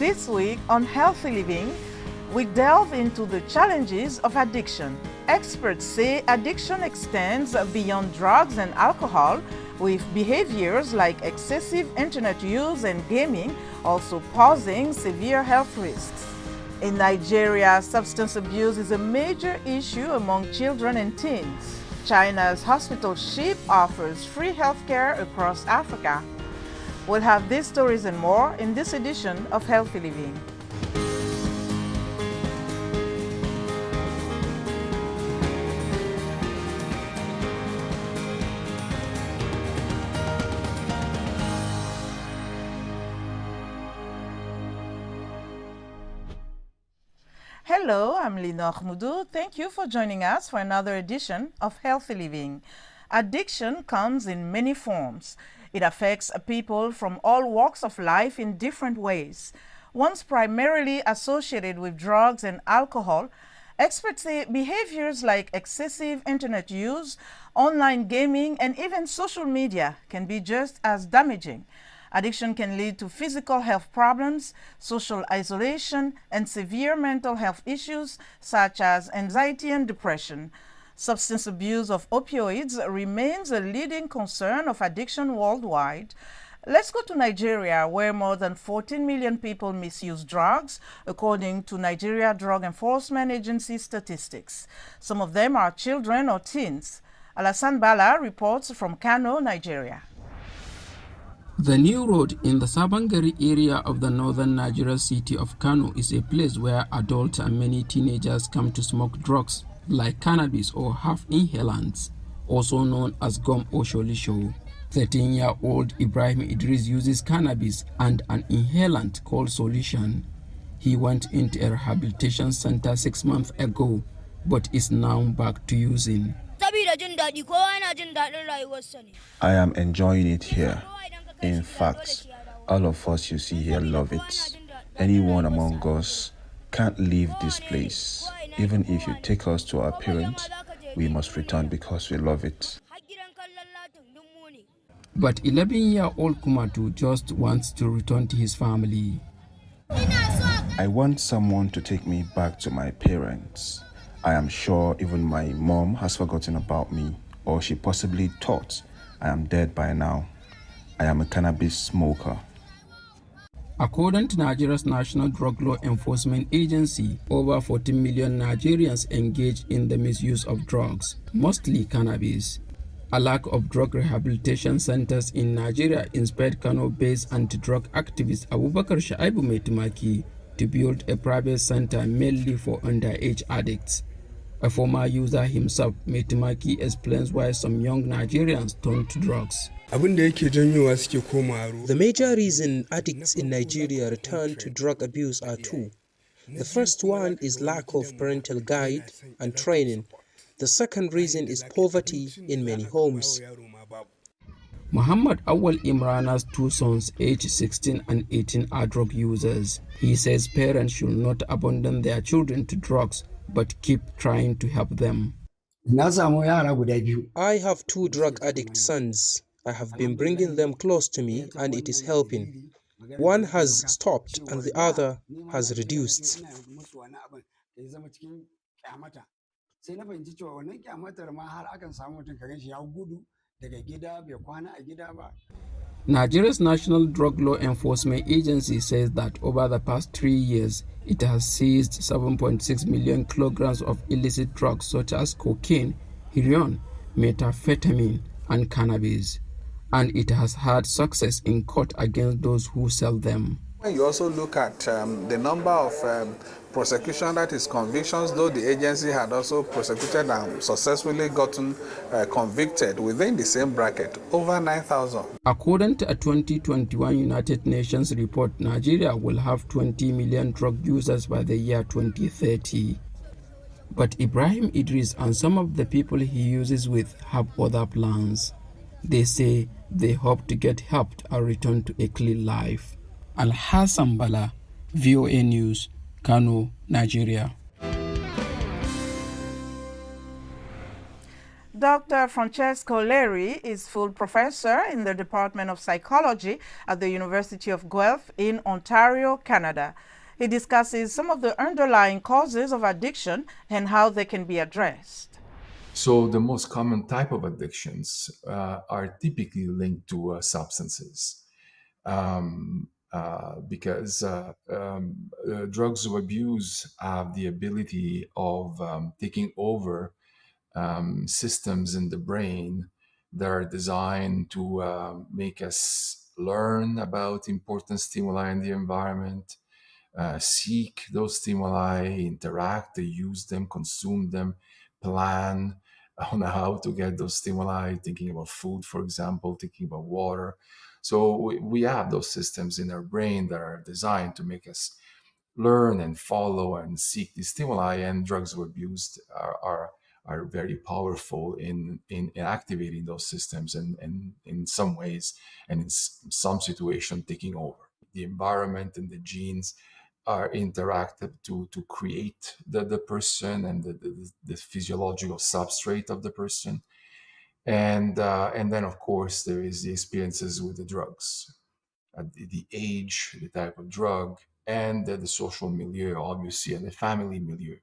This week on Healthy Living, we delve into the challenges of addiction. Experts say addiction extends beyond drugs and alcohol, with behaviors like excessive internet use and gaming also posing severe health risks. In Nigeria, substance abuse is a major issue among children and teens. China's hospital ship offers free healthcare across Africa. We'll have these stories and more in this edition of Healthy Living. Hello, I'm Lina Ahmoudou. Thank you for joining us for another edition of Healthy Living. Addiction comes in many forms. It affects people from all walks of life in different ways. Once primarily associated with drugs and alcohol, experts say behaviors like excessive internet use, online gaming, and even social media can be just as damaging. Addiction can lead to physical health problems, social isolation, and severe mental health issues such as anxiety and depression. Substance abuse of opioids remains a leading concern of addiction worldwide. Let's go to Nigeria, where more than 14 million people misuse drugs, according to Nigeria Drug Enforcement Agency statistics. Some of them are children or teens. Alassane Bala reports from Kano, Nigeria. The new road in the Sabangari area of the northern Nigeria city of Kano is a place where adults and many teenagers come to smoke drugs like cannabis or half inhalants, also known as gum or sholisho. 13-year-old Ibrahim Idris uses cannabis and an inhalant called solution. He went into a rehabilitation center 6 months ago, but is now back to using. I am enjoying it here. In fact, all of us you see here love it. Anyone among us can't leave this place. Even if you take us to our parents, we must return because we love it. But 11-year-old Kumatu just wants to return to his family. I want someone to take me back to my parents. I am sure even my mom has forgotten about me, or she possibly thought I am dead by now. I am a cannabis smoker. According to Nigeria's National Drug Law Enforcement Agency, over 14 million Nigerians engage in the misuse of drugs, mostly cannabis. A lack of drug rehabilitation centers in Nigeria inspired Kano-based anti-drug activist Abubakar Shaibu Metumaki to build a private center mainly for underage addicts. A former user himself, Metumaki explains why some young Nigerians turn to drugs. The major reason addicts in Nigeria return to drug abuse are two. The first one is lack of parental guide and training. The second reason is poverty in many homes. Muhammad Awal Imrana's two sons, aged 16 and 18, are drug users. He says parents should not abandon their children to drugs, but keep trying to help them. I have two drug addict sons. I have been bringing them close to me and it is helping. One has stopped and the other has reduced. Nigeria's National Drug Law Enforcement Agency says that over the past 3 years, it has seized 7.6 million kilograms of illicit drugs such as cocaine, heroin, methamphetamine, and cannabis. And it has had success in court against those who sell them. When you also look at the number of prosecution, that is convictions, though the agency had also prosecuted and successfully gotten convicted within the same bracket, over 9,000. According to a 2021 United Nations report, Nigeria will have 20 million drug users by the year 2030. But Ibrahim Idris and some of the people he uses with have other plans. They say they hope to get helped and return to a clean life. Alassane Bala, VOA News, Kano, Nigeria. Dr. Francesco Leri is full professor in the Department of Psychology at the University of Guelph in Ontario, Canada. He discusses some of the underlying causes of addiction and how they can be addressed. So the most common type of addictions are typically linked to substances. Because drugs of abuse have the ability of taking over systems in the brain that are designed to make us learn about important stimuli in the environment, seek those stimuli, interact, use them, consume them, plan on how to get those stimuli, thinking about food, for example, thinking about water. So we have those systems in our brain that are designed to make us learn and follow and seek these stimuli, and drugs of abuse are very powerful in activating those systems and in some ways and in some situation taking over. The environment and the genes are interactive to create the person and the physiological substrate of the person. And then, of course, there is the experiences with the drugs, the age, the type of drug, and the social milieu, obviously, and the family milieu.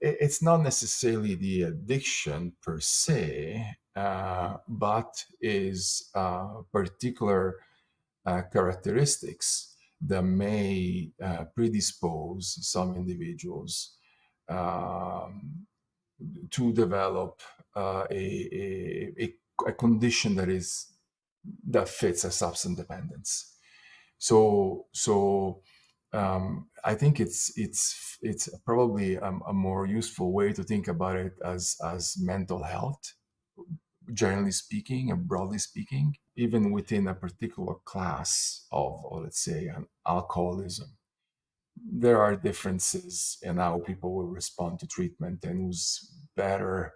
It's not necessarily the addiction per se, but is particular characteristics that may predispose some individuals to develop a condition that fits a substance dependence. So I think it's probably a more useful way to think about it as mental health, generally speaking and broadly speaking, even within a particular class of, or let's say, alcoholism. There are differences in how people will respond to treatment and who's better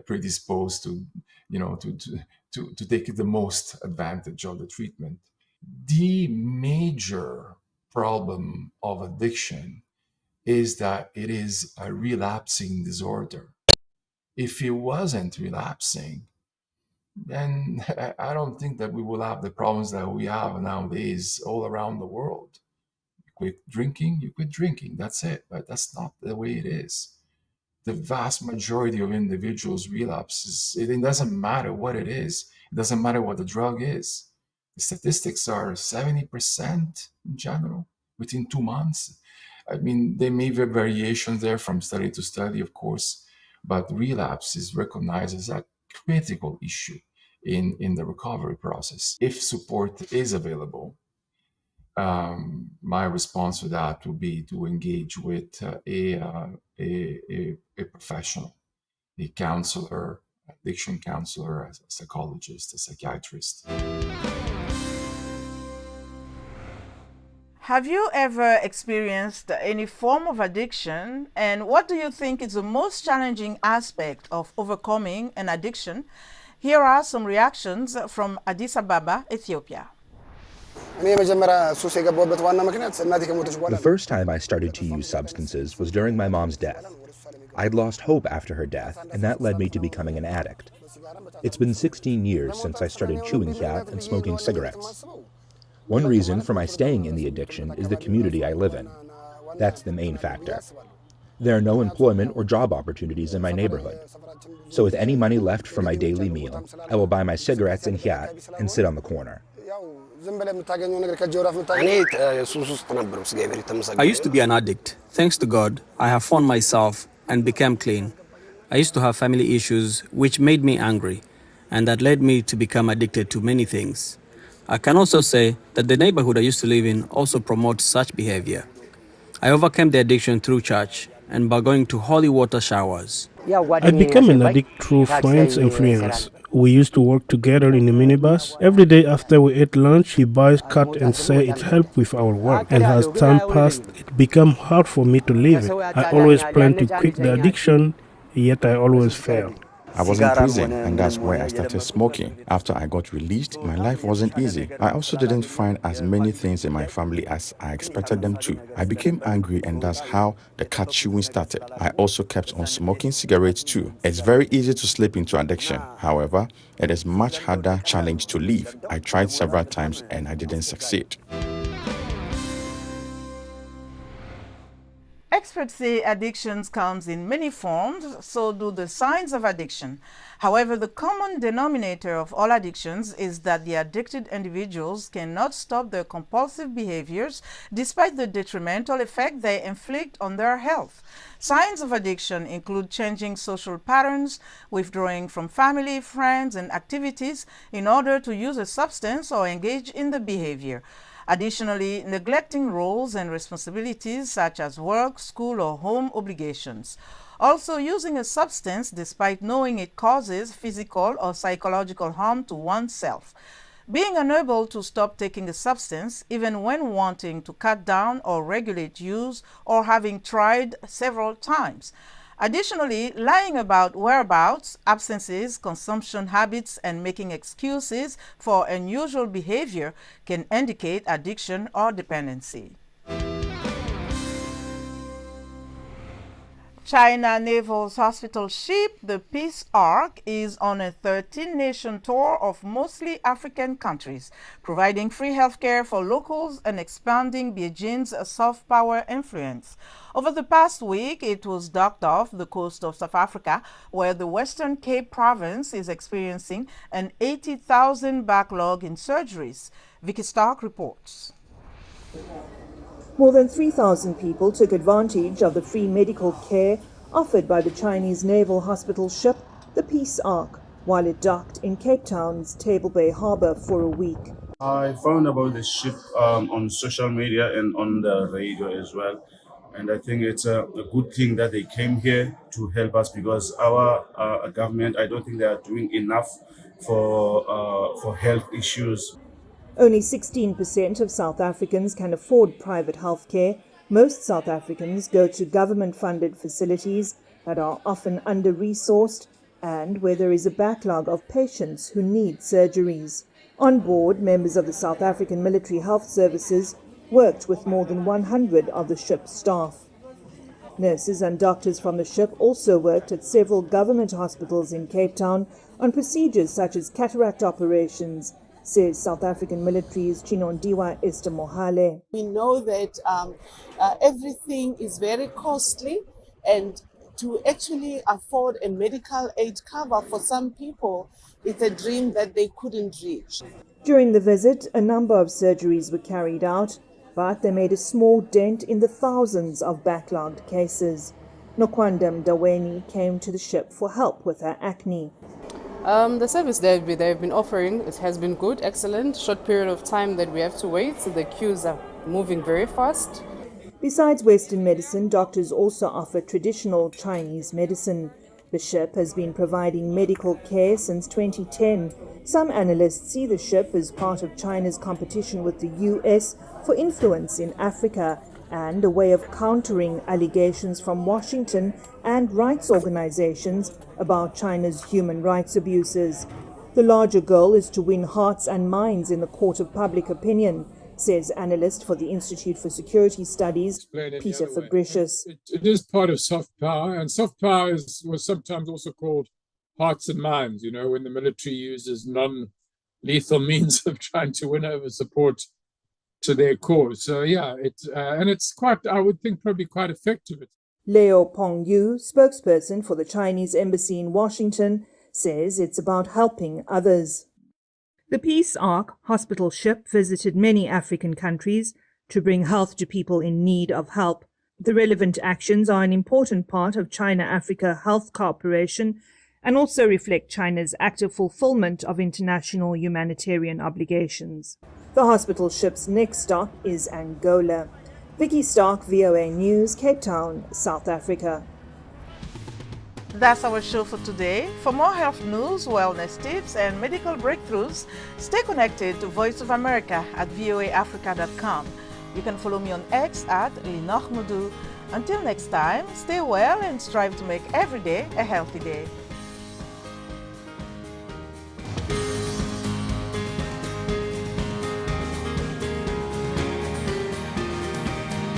predisposed to, to take the most advantage of the treatment. The major problem of addiction is that it is a relapsing disorder. If it wasn't relapsing, then I don't think that we will have the problems that we have nowadays all around the world. You quit drinking, that's it. But that's not the way it is. The vast majority of individuals relapses. It doesn't matter what it is. It doesn't matter what the drug is. The statistics are 70% in general within 2 months. I mean, there may be variations there from study to study, of course, but relapse is recognized as a critical issue in the recovery process. If support is available, my response to that would be to engage with a professional, a counselor, addiction counselor, a psychologist, a psychiatrist. Have you ever experienced any form of addiction, and what do you think is the most challenging aspect of overcoming an addiction? Here are some reactions from Addis Ababa, Ethiopia. The first time I started to use substances was during my mom's death. I'd lost hope after her death, and that led me to becoming an addict. It's been 16 years since I started chewing khat and smoking cigarettes. One reason for my staying in the addiction is the community I live in. That's the main factor. There are no employment or job opportunities in my neighborhood. So with any money left for my daily meal, I will buy my cigarettes and khat and sit on the corner. I used to be an addict. Thanks to God, I have found myself and became clean. I used to have family issues which made me angry, and that led me to become addicted to many things. I can also say that the neighborhood I used to live in also promotes such behavior. I overcame the addiction through church and by going to holy water showers. I became an addict through friends' influence. We used to work together in the minibus. Every day after we ate lunch, he buys khat and say it helped with our work. And as time passed, it became hard for me to leave it. I always planned to quit the addiction, yet I always failed. I was in prison, and that's where I started smoking. After I got released, my life wasn't easy. I also didn't find as many things in my family as I expected them to. I became angry, and that's how the cat chewing started. I also kept on smoking cigarettes too. It's very easy to slip into addiction. However, it is much harder challenge to leave. I tried several times and I didn't succeed. Experts say addictions comes in many forms, so do the signs of addiction. However, the common denominator of all addictions is that the addicted individuals cannot stop their compulsive behaviors despite the detrimental effect they inflict on their health. Signs of addiction include changing social patterns, withdrawing from family, friends, and activities in order to use a substance or engage in the behavior. Additionally, neglecting roles and responsibilities such as work, school, or home obligations. Also, using a substance despite knowing it causes physical or psychological harm to oneself. Being unable to stop taking a substance, even when wanting to cut down or regulate use or having tried several times. Additionally, lying about whereabouts, absences, consumption habits, and making excuses for unusual behavior can indicate addiction or dependency. China Naval's hospital ship, the Peace Ark, is on a 13-nation tour of mostly African countries, providing free healthcare for locals and expanding Beijing's soft power influence. Over the past week, it was docked off the coast of South Africa, where the Western Cape province is experiencing an 80,000 backlog in surgeries. Vicky Stark reports. More than 3,000 people took advantage of the free medical care offered by the Chinese naval hospital ship, the Peace Ark, while it docked in Cape Town's Table Bay Harbour for a week. I found about the ship on social media and on the radio as well. And I think it's a good thing that they came here to help us, because our government, I don't think they are doing enough for health issues. Only 16% of South Africans can afford private health care. Most South Africans go to government-funded facilities that are often under-resourced and where there is a backlog of patients who need surgeries. On board, members of the South African Military Health Services worked with more than 100 of the ship's staff. Nurses and doctors from the ship also worked at several government hospitals in Cape Town on procedures such as cataract operations, says South African Military's Chinondiwa Esther Mohale. We know that everything is very costly, and to actually afford a medical aid cover for some people, it's a dream that they couldn't reach. During the visit, a number of surgeries were carried out, but they made a small dent in the thousands of backlogged cases. Nokwanda Mdaweni came to the ship for help with her acne. The service they've been offering, it has been good, excellent. Short period of time that we have to wait, so the queues are moving very fast. Besides Western medicine, doctors also offer traditional Chinese medicine. The ship has been providing medical care since 2010. Some analysts see the ship as part of China's competition with the US for influence in Africa and a way of countering allegations from Washington and rights organizations about China's human rights abuses. The larger goal is to win hearts and minds in the court of public opinion, says analyst for the Institute for Security Studies, Peter Fabricius. It is part of soft power, and soft power was sometimes also called hearts and minds, you know, when the military uses non-lethal means of trying to win over support to their cause. So yeah, it's quite, I would think, probably quite effective. Leo Pengyu, spokesperson for the Chinese embassy in Washington, says it's about helping others. The Peace Ark hospital ship visited many African countries to bring health to people in need of help. The relevant actions are an important part of China-Africa health cooperation and also reflect China's active fulfillment of international humanitarian obligations. The hospital ship's next stop is Angola. Vicky Stark, VOA News, Cape Town, South Africa. That's our show for today. For more health news, wellness tips, and medical breakthroughs, stay connected to Voice of America at voaafrica.com. You can follow me on X at Linoch Mudu. Until next time, stay well and strive to make every day a healthy day.